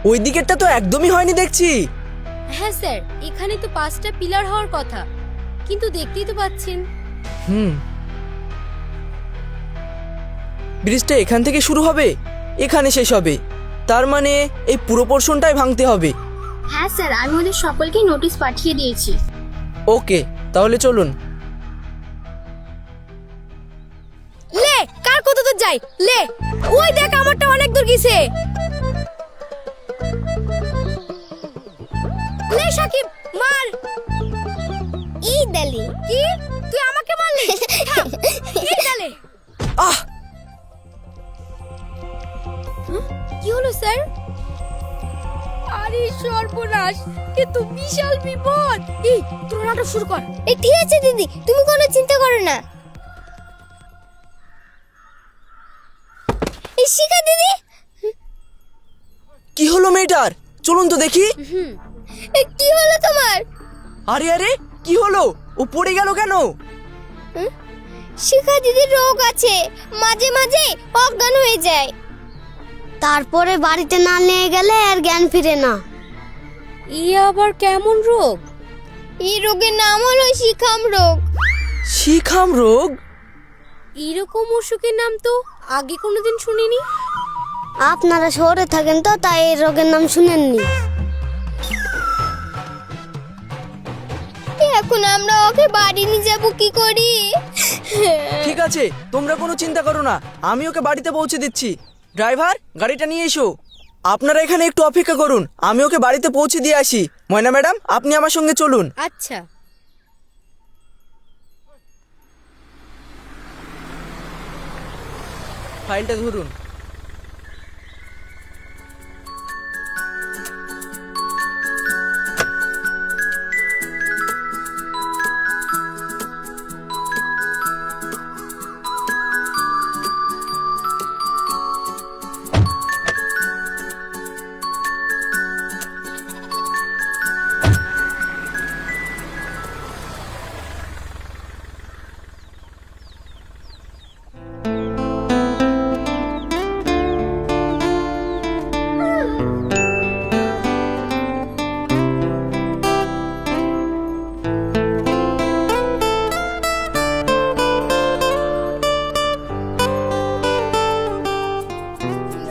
ওই দিকেরটা তো একদমই হয়নি দেখছি। হ্যাঁ স্যার, এখানে তো 5টা পিলার হওয়ার কথা, কিন্তু দেখতেই তো পাচ্ছেন। ব্রিজটা এখান থেকে শুরু হবে, এখানে শেষ হবে, তার মানে এই পুরো পোর্শনটাই ভাঙতে হবে। হ্যাঁ স্যার, আমি ওদের সকলকে নোটিশ পাঠিয়ে দিয়েছি। ওকে, তাহলে চলুন। লে, কার কত দূর যাই, লে ওই দেখ আমারটা অনেক দূর গেছে। লে সাকিব, মার। এই দালি কি তুই আমাকে মারলি? থাম, এই দালে। আহ! কি হলো স্যার? আরে সর্বনাশ, এ তো বিশাল বিপদ। এই তোর নাটক শুরু কর। এই ঠিক আছে দিদি, তুমি কোনো চিন্তা করো না। এই শিখা দিদি, কি হলো মেয়েটার? চলুন তো দেখি। কি হলো তোমার? আরে আরে, কি হলো? ও পড়ে গেল কেন? শিখা দিদির রোগ আছে, মাঝে মাঝে অজ্ঞান হয়ে যায়, তারপরে বাড়িতে না নিয়ে গেলে আর জ্ঞান ফিরে না। ই আবার কেমন রোগ? এই রোগের নাম হলো শিখাম রোগ। শিখাম রোগ? এরকম অসুখের নাম তো আগে কোনোদিন শুনিনি। আপনারা শহরে থাকেন তো, তাই এই রোগের নাম শুনেননি। এখন আমরা ওকে বাড়ি নিয়ে যাব কি করি? ঠিক আছে, তোমরা কোনো চিন্তা করো না, আমি ওকে বাড়িতে পৌঁছে দিচ্ছি। ড্রাইভার, গাড়িটা নিয়ে এসো। আপনারা এখানে একটু অপেক্ষা করুন, আমি ওকে বাড়িতে পৌঁছে দিয়ে আসি। ময়না ম্যাডাম, আপনি আমার সঙ্গে চলুন। আচ্ছা। ফাইলটা ধরুন।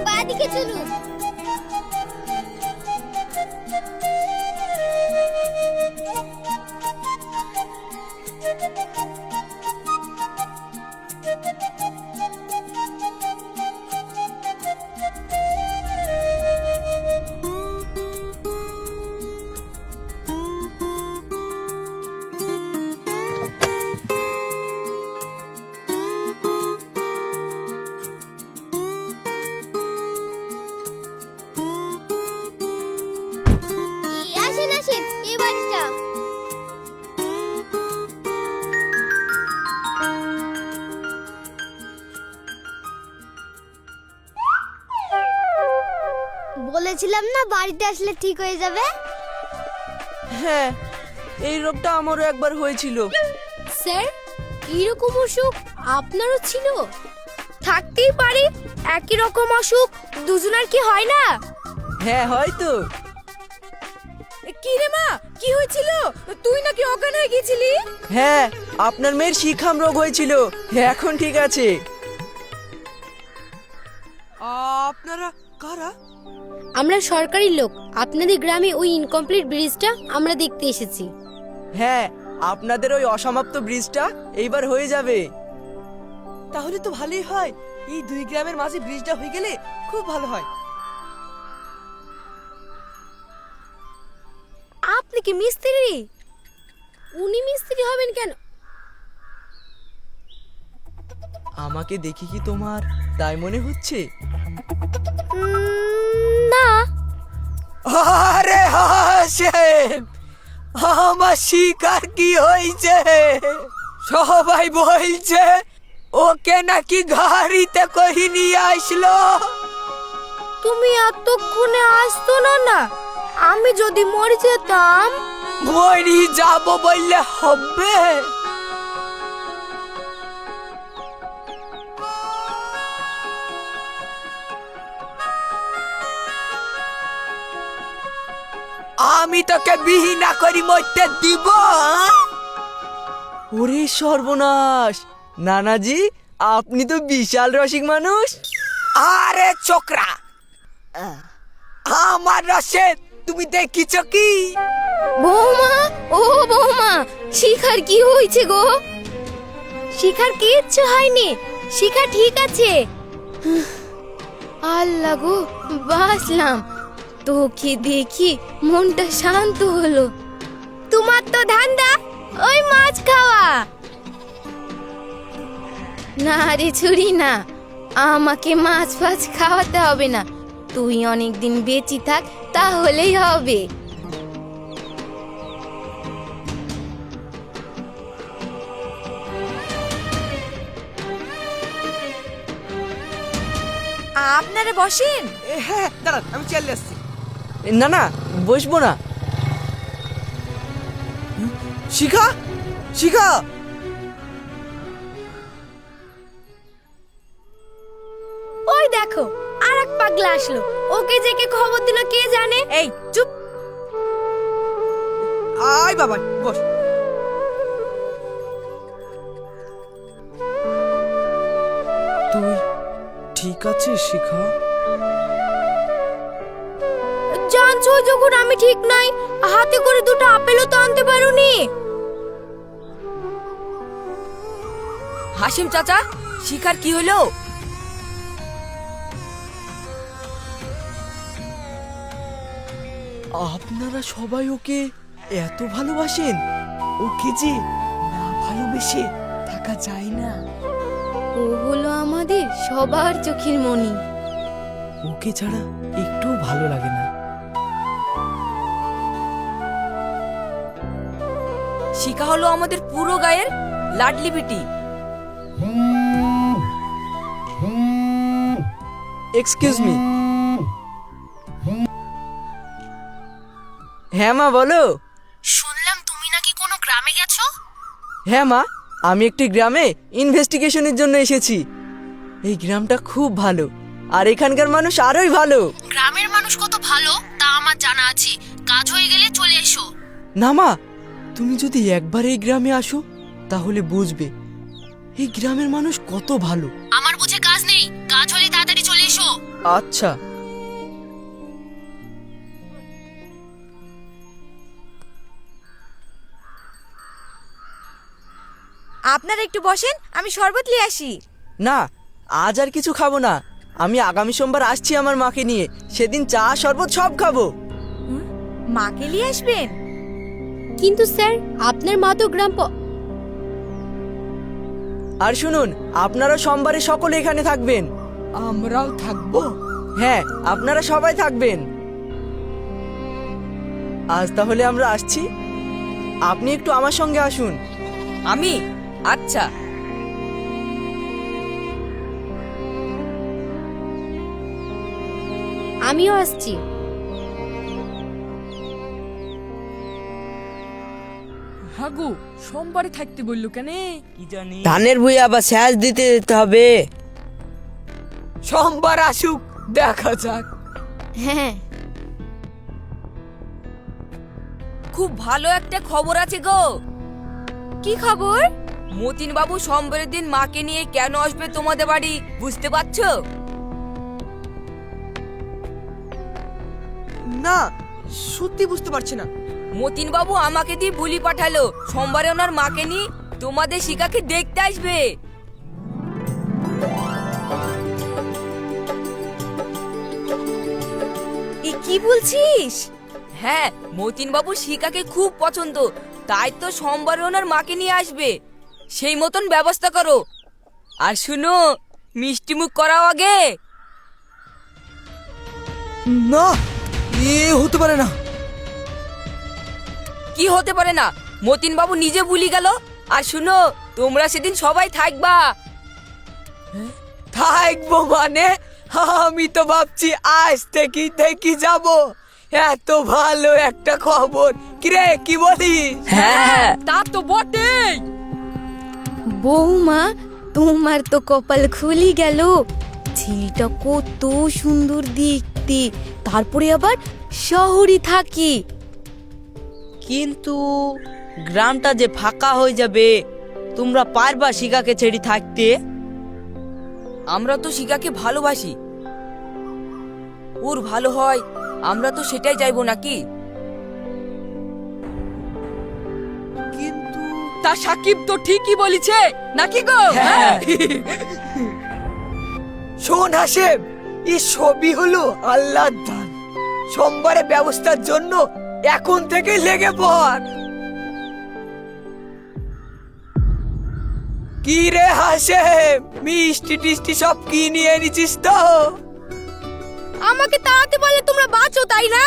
বাদিকে চলুন। আসেন আসেন, এই বাড়িটা। বলেছিলাম না বাড়িতে আসলে ঠিক হয়ে যাবে। হ্যাঁ, এই রোগটা আমারও একবার হয়েছিল। স্যার, এরকম অসুখ আপনারও ছিল? থাকতেই পারে, একই রকম অসুখ দুজনের কি হয় না? হ্যাঁ, হয়তো। কি রে মা, কি হয়েছিল? তুই নাকি অজ্ঞান হয়ে গেছিলি? হ্যাঁ, আপনার মেয়ের শিখাম রোগ হয়েছিল, এখন ঠিক আছে। আপনারা কারা? আমরা সরকারি লোক, আপনাদের গ্রামে ওই ইনকমপ্লিট ব্রিজটা আমরা দেখতে এসেছি। হ্যাঁ, আপনাদের ওই অসমাপ্ত ব্রিজটা এইবার হয়ে যাবে। তাহলে তো ভালোই হয়, এই দুই গ্রামের মাঝে ব্রিজটা হয়ে গেলে খুব ভালো হয়। আপনি কি মিস্ত্রি? উনি মিস্ত্রি হবেন কেন? আমাকে দেখি কি তোমার তাই মনে হচ্ছে? না। আরে হাসেম, আমার শিকার কি হয়েছে? সবাই বলছে ওকে নাকি গাড়িতে করে নিয়ে আসলো। তুমি এতক্ষণে আসতো না না? আমি যদি মরে যেতাম। মরি যাব বললে হবে? আমি তোকে বিহি না করি মরতে দিব? ওরে সর্বনাশ, নানাজি আপনি তো বিশাল রসিক মানুষ। আরে চোকরা, আমার রসে তুমি দেখিছ কি? বৌমা, ও বৌমা, শিখার কি হয়েছে গো? শিখার কিচ্ছু হয়নি, শিখা ঠিক আছে। আল্লাহ গো, বাসলাম, তোকে দেখি মনটা শান্ত হলো। তোমার তো ধান্দা ওই মাছ খাওয়া। না রে ছুরি না, আমাকে মাছ ফাছ খাওয়াতে হবে না, তুই অনেকদিন বেঁচে থাক তাহলেই হবে। আপনারা বসেন। হ্যাঁ দাঁড়ান, আমি চলে আসছি। না না, বসবো না। শিখা, শিখা, ওই দেখো আর এক পাগলা আসলো, ওকে যে কে খবর দিল কে জানে। এই চুপ। আয় বাবা বস। তুই ঠিক আছিস শিখা? জানছো যখন আমি ঠিক নাই, হাতে করে দুটো আপেলও তো আনতে পারোনি। হাসিম চাচা, শিখার কি হলো? আপনারা সবাই ওকে এত ভালোবাসেন? ওকে যে না ভালোবেসে থাকা যায় না। ও হলো আমাদের সবার চোখের মণি। ওকে ছাড়া একটু ভালো লাগে না। শিখা হলো আমাদের পুরো গায়ের লাডলি বিটি। Excuse me. হ্যাঁ মা বলো। শুনলাম তুমি নাকি কোনো গ্রামে গেছো? হ্যাঁ মা, আমি একটি গ্রামে ইনভেস্টিগেশনের জন্য এসেছি। এই গ্রামটা খুব ভালো, আর এখানকার মানুষ আরোই ভালো। গ্রামের মানুষ কত ভালো তা আমার জানা আছে, কাজ হয়ে গেলে চলে এসো। না মা, তুমি যদি একবার এই গ্রামে আসো তাহলে বুঝবে এই গ্রামের মানুষ কত ভালো। আমার বুঝে কাজ নেই, কাজ হলে তাড়াতাড়ি চলে এসো। আচ্ছা। আপনারা একটু বসেন, আমি শরবত নিয়ে আসি। না, আজ আর কিছু খাবো না। আমি আগামী সোমবার আসছি আমার মাকে নিয়ে, সেদিন চা শরবত সব খাবো। মাকে নিয়ে আসবেন? কিন্তু স্যার আপনার মা তো আর শুনুন, আপনারা সোমবারে সকলে এখানে থাকবেন। আমরাও থাকবো। হ্যাঁ, আপনারা সবাই থাকবেন। আজ তাহলে আমরা আসছি, আপনি একটু আমার সঙ্গে আসুন। আমি? আচ্ছা। আমিও আসছি। হাগু সোমবারে থাকতে বললো কেন কি জানি। ধানের ভুঁই আবার স্যাজ দিতে যেতে হবে। সোমবার আসুক, দেখা যাক। হ্যাঁ, খুব ভালো একটা খবর আছে গো। কি খবর? মতিন বাবু সোমবারের দিন মাকে নিয়ে কেন আসবে তোমাদের বাড়ি, বুঝতে পারছো? না, সত্যি বুঝতে পারছি না। মতিন বাবু আমাকে দিয়ে বুলি পাঠালো সোমবারে ওনার মাকে নিয়ে তোমাদের শিখাকে দেখতে আসবে। এ কি বলছিস? হ্যাঁ, মতিন বাবু শিখাকে খুব পছন্দ, তাই তো সোমবারে ওনার মাকে নিয়ে আসবে। সেই মতন ব্যবস্থা করো। আর শুনো, মিষ্টি মুখ করাও আগে। না, এ হতে পারে না। কি হতে পারে না? মতিন বাবু নিজে বুলি গেল। আর শুনো, তোমরা সেদিন সবাই থাকবা। থাকবো মানে? আমি তো ভাবছি আজ থেকেই থেকে যাব। এত ভালো একটা খবর, কিরে কি বলিস? হ্যাঁ তা তো বটেই। বৌমা, তোমার তো কপাল খুলি গেল। ছেলেটা কত সুন্দর দেখতে, তারপরে আবার শহরে থাকি। কিন্তু গ্রামটা যে ফাঁকা হয়ে যাবে, তোমরা পারবা শিখাকে ছেড়ে থাকতে? আমরা তো শিখাকে ভালোবাসি, ওর ভালো হয় আমরা তো সেটাই চাইবো নাকি? কিন্তু তা সাকিব তো ঠিকই বলেছে নাকি গো? হ্যাঁ। শোন হাসেম, এই সবই হলো আল্লাহর দান। সোমবারে ব্যবস্থার জন্য এখন থেকে লেগে পড়। কি রে হাসেম, মিষ্টি টিষ্টি সব কি নিয়ে এনেছিস তো? আমাকে তাড়াতে পারলে তোমরা বাঁচো, তাই না?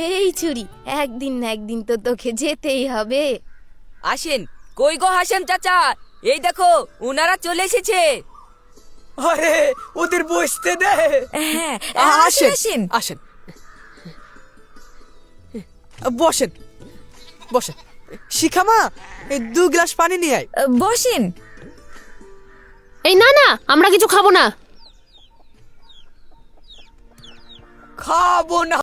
এই চুরি, একদিন না একদিন তো তোকে যেতেই হবে। আসেন। কই গো হাসেম চাচা, এই দেখো ওনারা চলে এসেছে। আরে ওদের বসতে দে। হ্যাঁ আসেন আসেন, বসেন বসেন। শিখামা, এই 2 গ্লাস পানি নিয়ে আয়। বসেন। এই না না, আমরা কিছু খাবো না। খাবো না